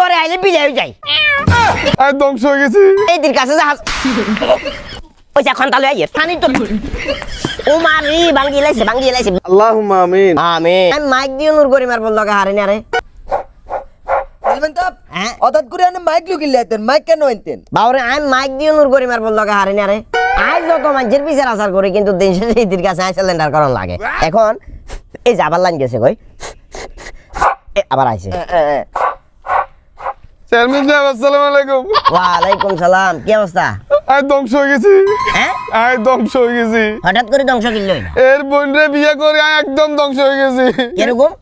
ঘরে আইলে বিলাই যাই আর ধ্বংস হয়ে গেছি এই দির কাছে জাহাজ ওই যে এখন তাহলে আইয়ে পানি তো ও মারি ভাঙ্গি লাইছে আল্লাহুম্মা আমিন আমিন আমি মাইক দিয়ে নূর করি মার বল লাগা হারে না রে হ্যাঁ হঠাৎ করে আপনি মাইক লুকিয়ে আনতেন মাইক কেন আনতেন বাবরে আমি মাইক দিয়ে নূর করি মার বল লাগা হারে না রে আজ যত মানুষের বিচার আচার করি কিন্তু দিন শেষে এই দির কাছে সিলিন্ডার করন লাগে এখন এই যাবার লাইন গেছে কই আবার আইছে চেয়ারম্যান সাহেব আসসালামু আলাইকুম ওয়ালাইকুম সালাম কি অবস্থা আর ধ্বংস হয়ে গেছি হ্যাঁ আর ধ্বংস হয়ে গেছি হঠাৎ করে ধ্বংস কিনলই না এর বোনরে বিয়ে করে একদম ধ্বংস হয়ে গেছি কিরকম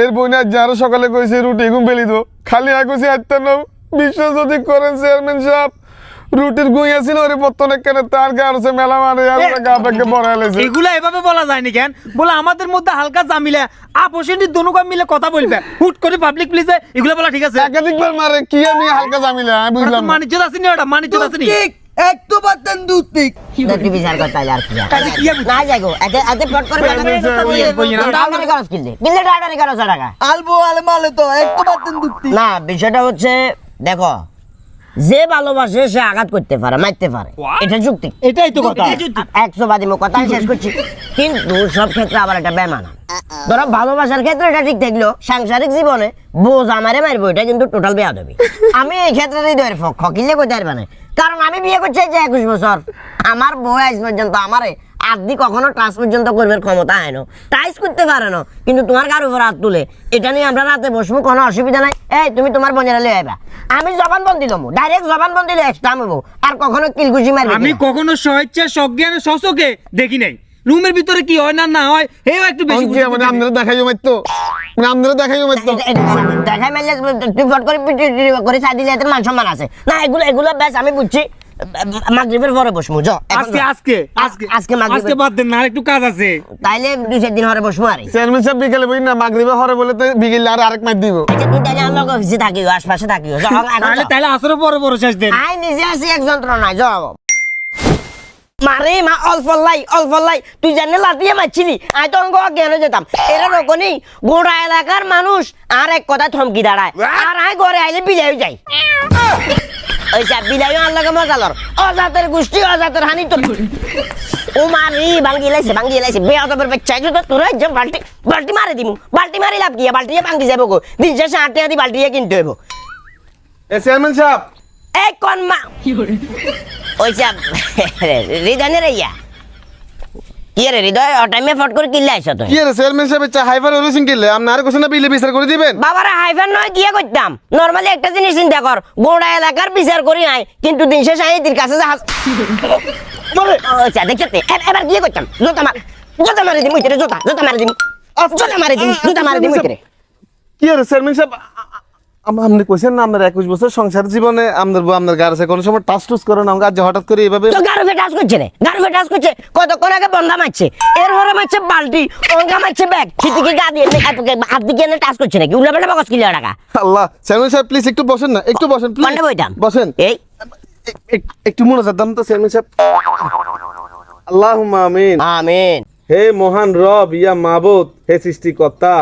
এর বোন আজ যারা সকালে কইছে রুটি ঘুম বেলি দো খালি আগুছি হাঁটতে নাও বিশ্বাস যদি করেন চেয়ারম্যান সাহেব রুটির গুই আছিল ওরে পত্তনে কেন তার গা আছে মেলা মারে আর গা ব্যাগে বড়া লেছে এগুলা এভাবে বলা যায় না কেন বলে আমাদের মধ্যে হালকা জামিলা আপোষেন্টি দোনোকা মিলে কথা বলবে হুট করে পাবলিক প্লেসে এগুলা বলা ঠিক আছে একাধিকবার মারে কি আমি হালকা জামিলা আমি বুঝলাম না। মানিজ্য আছে নি ওটা মানিজ্য আছে নি ঠিক এক তো পারতেন দুধ ঠিক তুই বিচার করতে আইলে আর কি তাহলে কি হবে? না যাইগো এতে ফট করে টাকারে খরচ কিনলে বিলে টাকারে খরচ টাকা আলবো আলে মালে তো এক তো পারতেন দুধ ঠিক না বিষয়টা হচ্ছে দেখো যে ভালোবাসে সে আঘাত করতে পারে মারতে পারে এটা যুক্তি এটাই তো কথা 100 বাদী কথা শেষ করছি কিন্তু সব ক্ষেত্রে আবার এটা বেমানা ধরো ভালোবাসার ক্ষেত্রে এটা ঠিক থাকলো সাংসারিক জীবনে বোঝ আমারে মারবো এটা কিন্তু টোটাল বেয়া দেবে আমি এই ক্ষেত্রে হৃদয়ের পক্ষ কিনলে কইতে পারবে না কারণ আমি বিয়ে করছি যে 21 বছর আমার বউ আজ পর্যন্ত আমারে আদি কখনো টাচ পর্যন্ত করবার ক্ষমতা হয় না টাচ করতে পারে না কিন্তু তোমার কার উপর হাত তুলে এটা নিয়ে আমরা রাতে বসবো কোনো অসুবিধা নাই এই তুমি তোমার বোনের লয়ে আইবা আমি জবান বন্দি লমু ডাইরেক্ট জবান বন্দি লয়ে এক্সট্রা আমবো আর কখনো কিলকুচি মারবে আমি কখনো স্বেচ্ছা সজ্ঞানে সচকে দেখি নাই রুমের ভিতরে কি হয় না না হয় হেও একটু বেশি অঙ্কে মানে আপনারা দেখাইও মারতো মানে আপনারা দেখাইও মারতো দেখাই মারলে তুই ফট করে পিটি করে চাই দিলে এতে মান সম্মান আছে না এগুলো ব্যাস আমি বুঝছি মাগরিবের পরে বসমু যাও আজকে আজকে বাদ দেন না আর একটু কাজ আছে তাইলে 2-4 দিন পরে বসমু আরে চেয়ারম্যান সাহেব বিকেলে বই না মাগরিবে হরে বলে তো বিকেলে আর আরেক মার দিব আচ্ছা তুই তাইলে আমার অফিসে থাকিও আশপাশে থাকিও যাও তাহলে আসরে পরে শেষ দেন আই নিজে আছি এক যন্ত্রণায় যাও মারে মা অল্প লাই তুই জানে লাতিয়ে মারছিলি আই তো অঙ্গ জ্ঞান যেতাম এরা রকমই গোড়া এলাকার মানুষ আর এক কথা থমকি দাঁড়ায় আর আই ঘরে আইলে বিলাই যাই ওই সব বিলাই আল্লাহকে মজালর অজাতের গোষ্ঠী অজাতের হানি তো ও মারি ভাঙ্গি লাইছে বেয়াদবের বাচ্চা তো তোরা যে বালতি মারি দিমু বালতি মারি লাভ কি বালতি ভাঙ্গি যাবো গো দিন শেষে 8 টাকা দি বালতি কিনতে হইব এ চেয়ারম্যান সাহেব এই কোন মা ওই সব হৃদয় রে ইয়া কি রে হৃদয় ও টাইমে ফট করে কিল্লে আইছ তুই কি রে চেয়ারম্যান সাহেব চা হাইফার হইছেন কিলে আপনি আর কোছেন না বিলে বিচার করে দিবেন বাবারা হাইফার নয় কি করতাম নরমালি একটা জিনিস চিন্তা কর গোড়া এলাকার বিচার করি আই কিন্তু দিন শেষে আই তোর কাছে জাহাজ বলে আচ্ছা দেখতে এবার কি করতাম জোতা মারি দিমু ইতরে জোতা মারি দিমু ইতরে কি রে চেয়ারম্যান সাহেব আপনি কইছেন না আপনার 21 বছর সংসার জীবনে আপনার গার আছে কোন সময় টাচ টুস করে না আজ হঠাৎ করে এইভাবে তো গারুফে টাচ করছে কতক্ষণ আগে বন্ধা মারছে এর হরে মারছে বালতি অঙ্গা মারছে ব্যাগ ঠিকই গা দিয়ে হাত দিকে এনে টাচ করছে নাকি উল্টা পাল্টা বকস কিলো টাকা আল্লাহ চেয়ারম্যান সাহেব প্লিজ একটু বসেন না একটু বসেন প্লিজ কোনটা বইতাম বসেন এই একটু মনোযোগ দাম তো চেয়ারম্যান সাহেব আল্লাহুম্মা আমিন আমিন হে মহান রব ইয়া মাবুদ হে সৃষ্টিকর্তা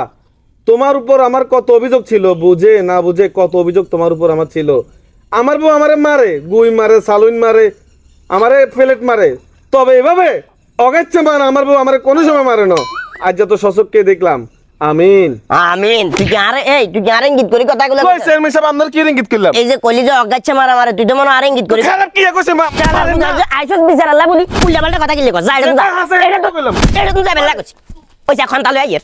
তোমার উপর আমার কত অভিযোগ ছিল বুঝে না বুঝে কত অভিযোগ তোমার উপর আমার ছিল আমার বউ আমারে মারে গুই মারে সালুইন মারে আমারে প্লেট মারে তবে এভাবে অগাচ্ছা মানে আমার বউ আমারে কোনো সময় মারে না আজ যত সচককে দেখলাম আমিন তুই কি আরে ইঙ্গিত করি কথাগুলো কই চেয়ারম্যান সাহেব আপনার কি ইঙ্গিত করলাম এই যে কলিজা অগাচ্ছে মারা তুই তো মনে আর ইঙ্গিত করি খারাপ কি কইছে মা আইসস বিচার আল্লাহ বলি উল্টা পাল্টা কথা কিলে কর যা এটা তো যাবে না করছি ওই যে এখন তাহলে আইয়ে